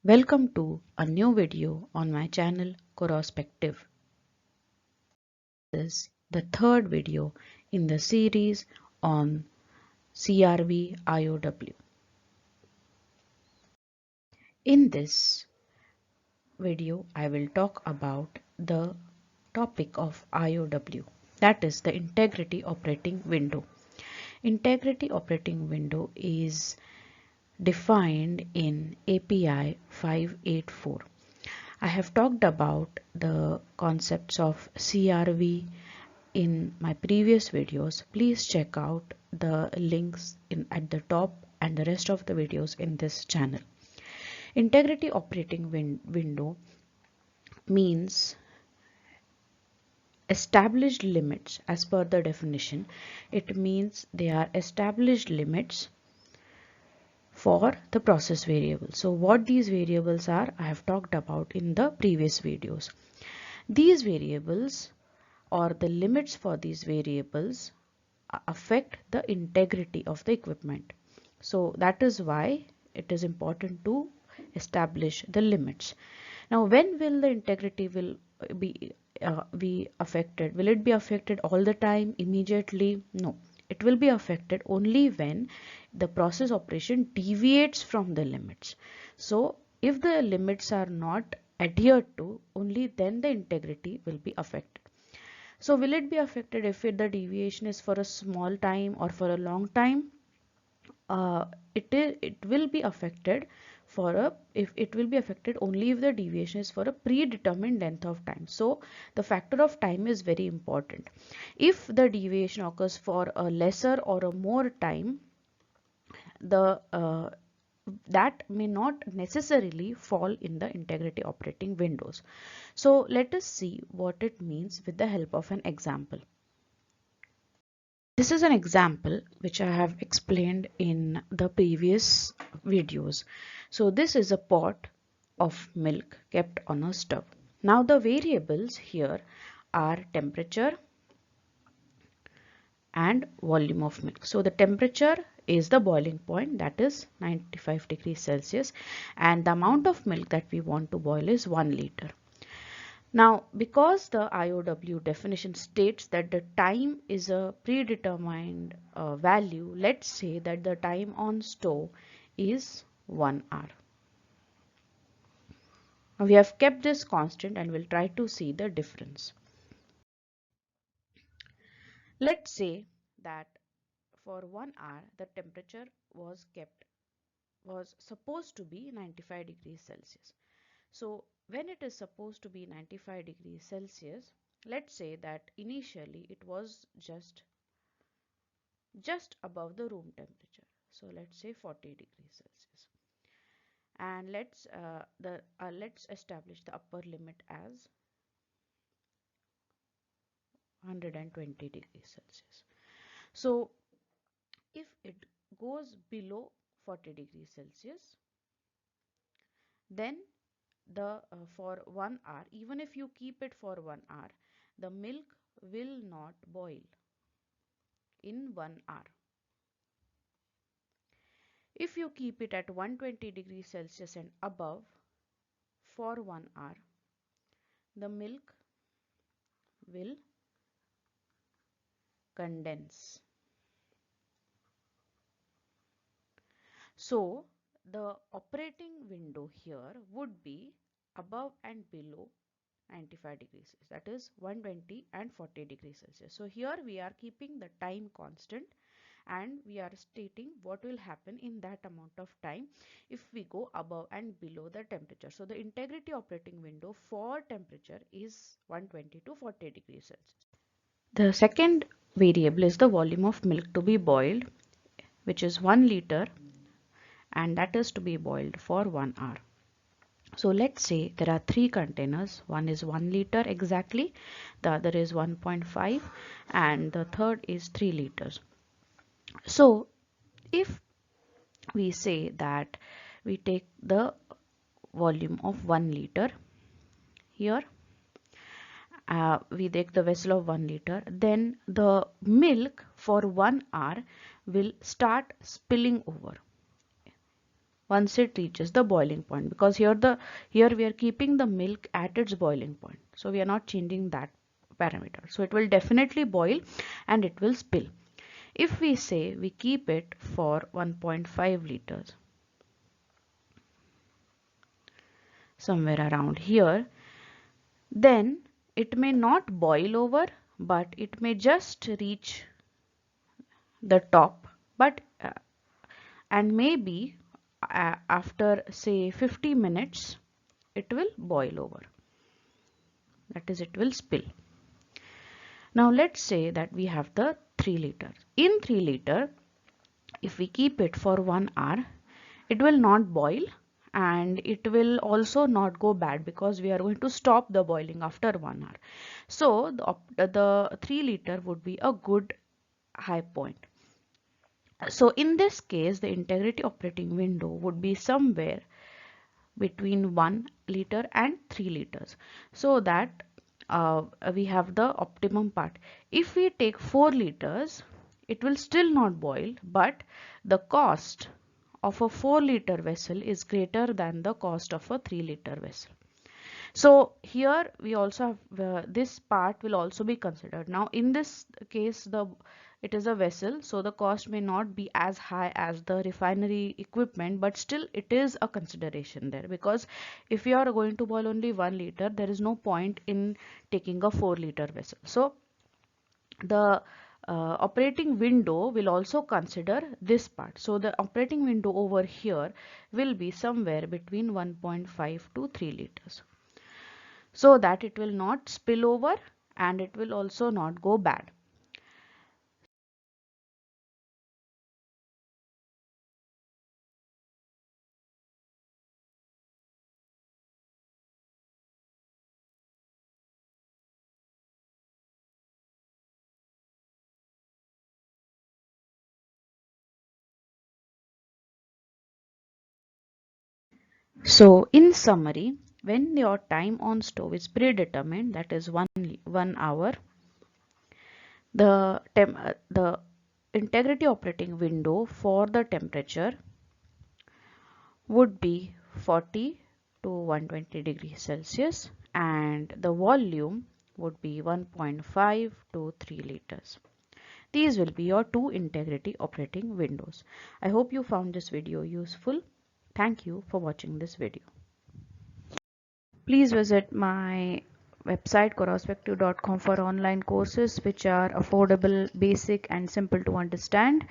Welcome to a new video on my channel Corospective. This is the third video in the series on CRV IOW. In this video, I will talk about the topic of IOW, that is the Integrity Operating Window. Integrity Operating Window is defined in API 584. I have talked about the concepts of CRV in my previous videos. Please check out the links at the top and the rest of the videos in this channel. Integrity operating window means established limits as per the definition. It means they are established limits for the process variable. So what these variables are, I have talked about in the previous videos. These variables or the limits for these variables affect the integrity of the equipment. So that is why it is important to establish the limits. Now, when will the integrity will be affected? Will it be affected all the time, immediately? No. It will be affected only when the process operation deviates from the limits. So if the limits are not adhered to, only then the integrity will be affected. So will it be affected if the deviation is for a small time or for a long time? It will be affected if it will be affected only if the deviation is for a predetermined length of time. So the factor of time is very important. If the deviation occurs for a lesser or a more time, the that may not necessarily fall in the integrity operating windows. So let us see what it means with the help of an example. This is an example which I have explained in the previous videos. So this is a pot of milk kept on a stove. Now the variables here are temperature and volume of milk. So the temperature is the boiling point, that is 95 degrees Celsius, and the amount of milk that we want to boil is 1 liter. Now, because the IOW definition states that the time is a predetermined value, let's say that the time on stove is 1 hour. Now, we have kept this constant and we'll try to see the difference. Let's say that for 1 hour the temperature was supposed to be 95 degrees Celsius. So when it is supposed to be 95 degrees Celsius, let's say that initially it was just above the room temperature. So let's say 40 degrees Celsius. And let's establish the upper limit as 120 degrees Celsius. So if it goes below 40 degrees Celsius, then for 1 hour, even if you keep it for 1 hour, the milk will not boil in 1 hour. If you keep it at 120 degrees Celsius and above for 1 hour, the milk will condense. So the operating window here would be above and below 95 degrees, that is 120 and 40 degrees Celsius. So here we are keeping the time constant and we are stating what will happen in that amount of time if we go above and below the temperature. So the integrity operating window for temperature is 120 to 40 degrees Celsius. The second variable is the volume of milk to be boiled, which is 1 liter, and that is to be boiled for 1 hour. So let's say there are 3 containers. One is 1 liter exactly, the other is 1.5, and the third is 3 liters. So if we say that we take the volume of 1 liter here, we take the vessel of 1 liter, then the milk for 1 hour will start spilling over. once it reaches the boiling point, because here we are keeping the milk at its boiling point, so we are not changing that parameter. So it will definitely boil and it will spill. If we say we keep it for 1.5 liters, somewhere around here, then it may not boil over, but it may just reach the top, but and maybe after say 50 minutes it will boil over, that is it will spill. Now let's say that we have the 3 liter. In 3 liter, if we keep it for 1 hour, it will not boil and it will also not go bad, because we are going to stop the boiling after 1 hour. So the 3 liter would be a good high point. So in this case, the integrity operating window would be somewhere between 1 liter and 3 liters, so that we have the optimum part. If we take 4 liters, it will still not boil, but the cost of a 4 liter vessel is greater than the cost of a 3 liter vessel. So here we also have this part will also be considered. Now in this case, it is a vessel, so the cost may not be as high as the refinery equipment, but still it is a consideration there, because if you are going to boil only 1 liter, there is no point in taking a 4 liter vessel. So the operating window will also consider this part. So the operating window over here will be somewhere between 1.5 to 3 liters, so that it will not spill over and it will also not go bad. So in summary, when your time on stove is predetermined, that is 1 hour, the integrity operating window for the temperature would be 40 to 120 degrees Celsius and the volume would be 1.5 to 3 liters. These will be your two integrity operating windows. I hope you found this video useful. Thank you for watching this video. Please visit my website coraspective.com for online courses which are affordable, basic and simple to understand.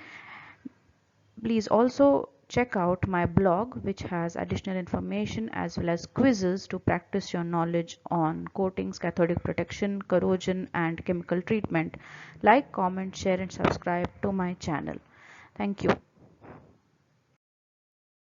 Please also check out my blog, which has additional information as well as quizzes to practice your knowledge on coatings, cathodic protection, corrosion and chemical treatment. Like, comment, share and subscribe to my channel. Thank you.